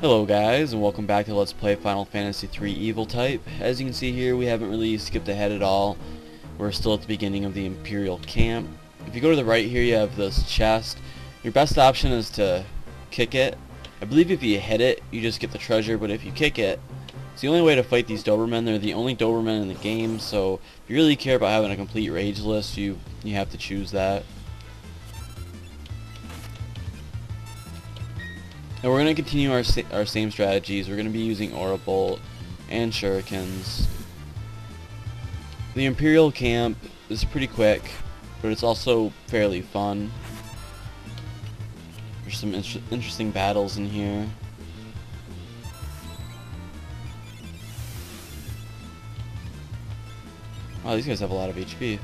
Hello guys, and welcome back to Let's Play Final Fantasy III EvilType. As you can see here, we haven't really skipped ahead at all. We're still at the beginning of the Imperial camp. If you go to the right here, you have this chest. Your best option is to kick it. I believe if you hit it, you just get the treasure, but if you kick it, it's the only way to fight these Dobermen. They're the only Dobermen in the game, so if you really care about having a complete rage list, you have to choose that. And we're going to continue our same strategies. We're going to be using Aura Bolt and Shurikens. The Imperial camp is pretty quick, but it's also fairly fun. There's some interesting battles in here. Wow, these guys have a lot of HP.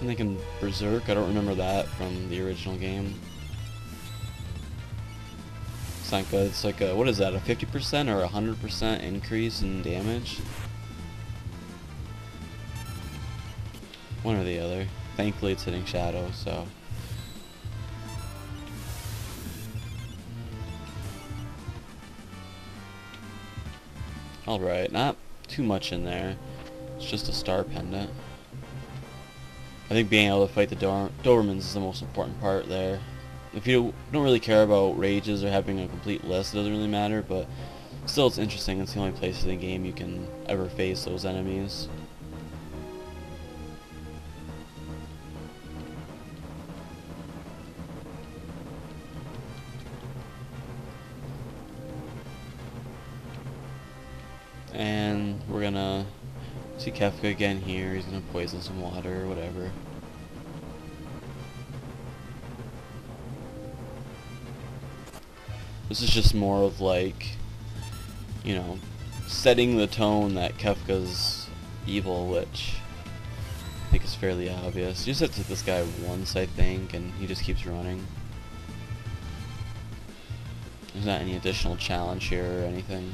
And they can berserk. I don't remember that from the original game. It's not good. It's like a, what is that, a 50% or a 100% increase in damage? One or the other. Thankfully it's hitting Shadow, so. Alright, not too much in there. It's just a star pendant. I think being able to fight the Dobermans is the most important part there. If you don't really care about rages or having a complete list, it doesn't really matter, but still it's interesting. It's the only place in the game you can ever face those enemies. And we're gonna see Kefka again here. He's gonna poison some water or whatever. This is just more of like, you know, setting the tone that Kefka's evil, which I think is fairly obvious. You just have to hit this guy once, I think, and he just keeps running. There's not any additional challenge here or anything.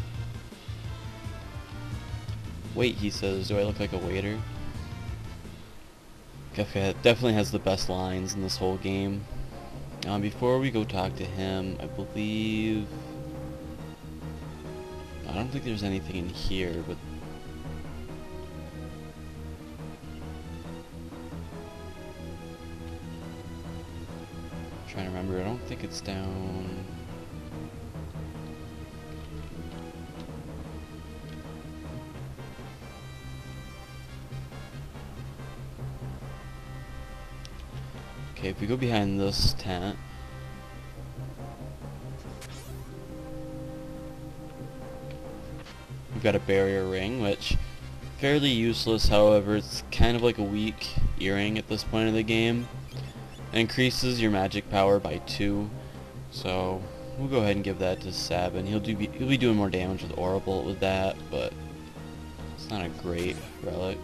Wait, he says, do I look like a waiter? Kefka definitely has the best lines in this whole game. Before we go talk to him, I believe... I don't think there's anything in here, but... I'm trying to remember, I don't think it's down... Okay, if we go behind this tent, we've got a barrier ring, which fairly useless. However, it's kind of like a weak earring at this point of the game. It increases your magic power by 2, so we'll go ahead and give that to Sabin. He'll be doing more damage with Aura Bolt with that, but it's not a great relic.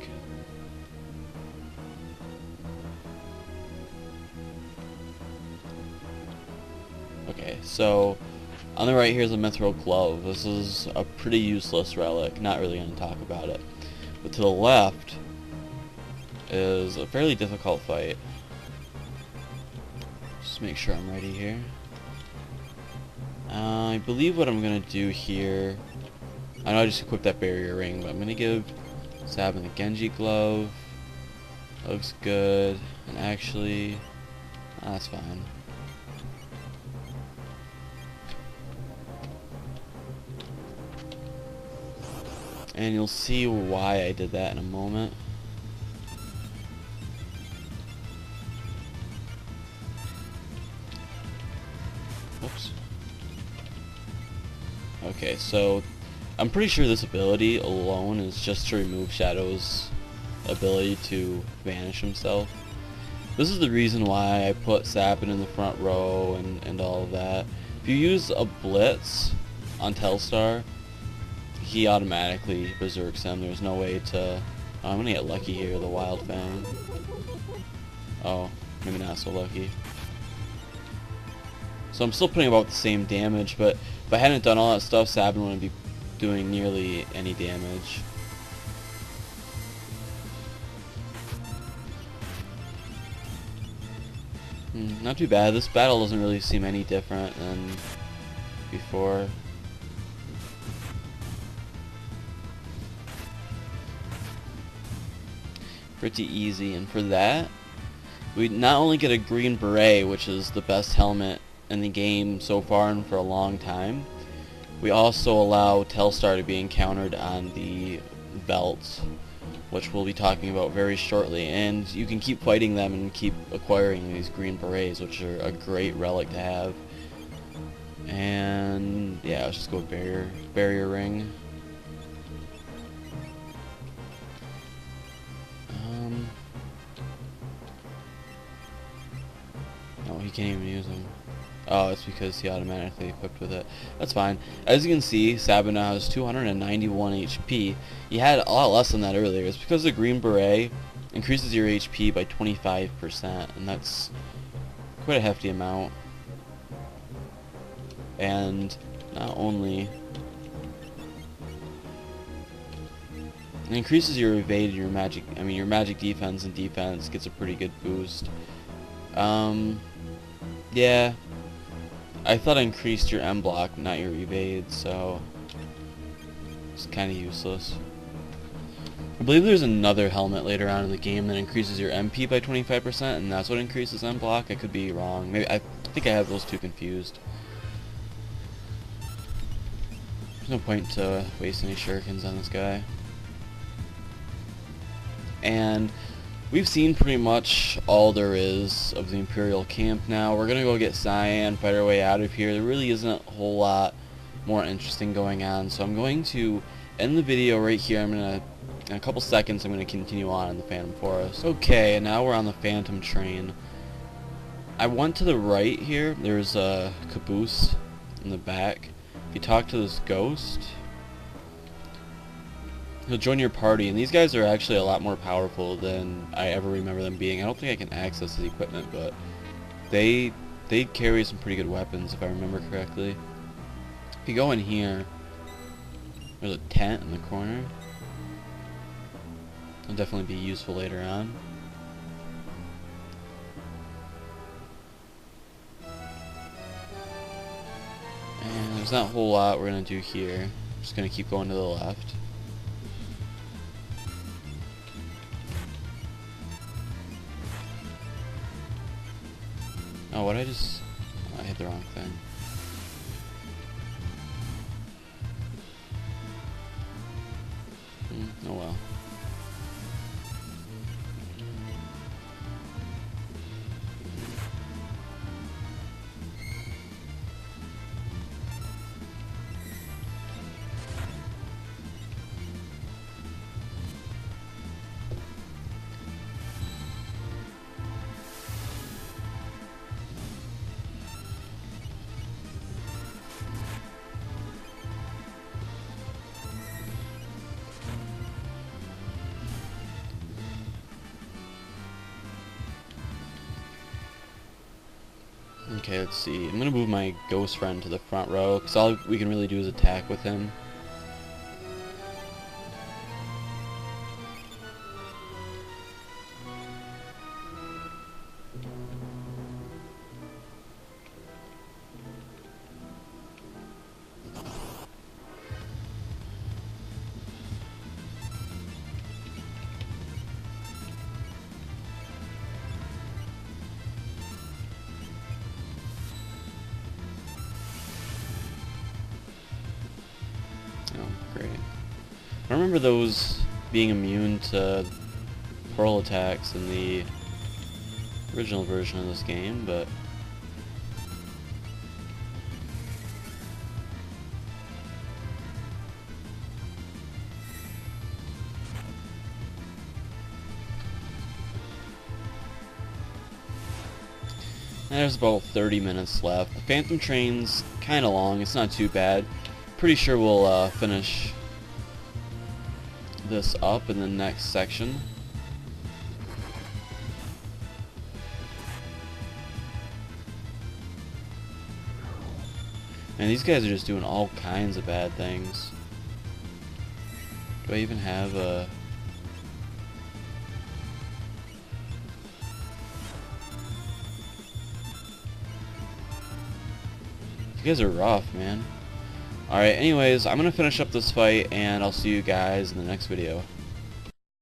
Okay, so on the right here's a Mithril Glove. This is a pretty useless relic, not really going to talk about it. But to the left is a fairly difficult fight. Just make sure I'm ready here. I believe what I'm going to do here... I know I just equipped that barrier ring, but I'm going to give Sabin the Genji Glove. Looks good. And actually... that's fine. And you'll see why I did that in a moment. Whoops. Okay, so I'm pretty sure this ability alone is just to remove Shadow's ability to vanish himself. This is the reason why I put Sabin in the front row and all of that. If you use a Blitz on Telstar, he automatically berserks him. There's no way to... I'm gonna get lucky here, the Wild Fang. Oh, maybe not so lucky. So I'm still putting about the same damage, but if I hadn't done all that stuff, Sabin wouldn't be doing nearly any damage. Not too bad. This battle doesn't really seem any different than before. Pretty easy, and for that, we not only get a green beret, which is the best helmet in the game so far and for a long time, we also allow Telstar to be encountered on the belts, which we'll be talking about very shortly, and you can keep fighting them and keep acquiring these green berets, which are a great relic to have. And yeah, let's just go with barrier ring. Oh, he can't even use them. Oh, it's because he automatically equipped with it. That's fine. As you can see, Sabin now has 291 HP. He had a lot less than that earlier. It's because the green beret increases your HP by 25%, and that's quite a hefty amount. And not only it increases your evade, your magic defense, and defense gets a pretty good boost. Yeah, I thought I increased your M block, not your evade, so it's kind of useless. I believe there's another helmet later on in the game that increases your MP by 25%, and that's what increases M block. I could be wrong. Maybe I think I have those two confused. There's no point to waste any shurikens on this guy. And we've seen pretty much all there is of the Imperial camp now. We're gonna go get Cyan, fight our way out of here. There really isn't a whole lot more interesting going on, so I'm going to end the video right here. In a couple seconds, I'm gonna continue on in the Phantom Forest. Okay, and now we're on the Phantom train. I went to the right here. There's a caboose in the back. If you talk to this ghost, he'll join your party, and these guys are actually a lot more powerful than I ever remember them being. I don't think I can access his equipment, but they carry some pretty good weapons if I remember correctly. If you go in here, there's a tent in the corner. It'll definitely be useful later on. And there's not a whole lot we're gonna do here. Just gonna keep going to the left. Oh, I hit the wrong thing. Oh well. Okay, let's see. I'm gonna move my ghost friend to the front row, because all we can really do is attack with him. Great. I remember those being immune to pearl attacks in the original version of this game, but there's about 30 minutes left. The Phantom train's kinda long, it's not too bad. Pretty sure we'll finish this up in the next section. And these guys are just doing all kinds of bad things. Do I even have a... You guys are rough, man. Alright, anyways, I'm gonna finish up this fight, and I'll see you guys in the next video.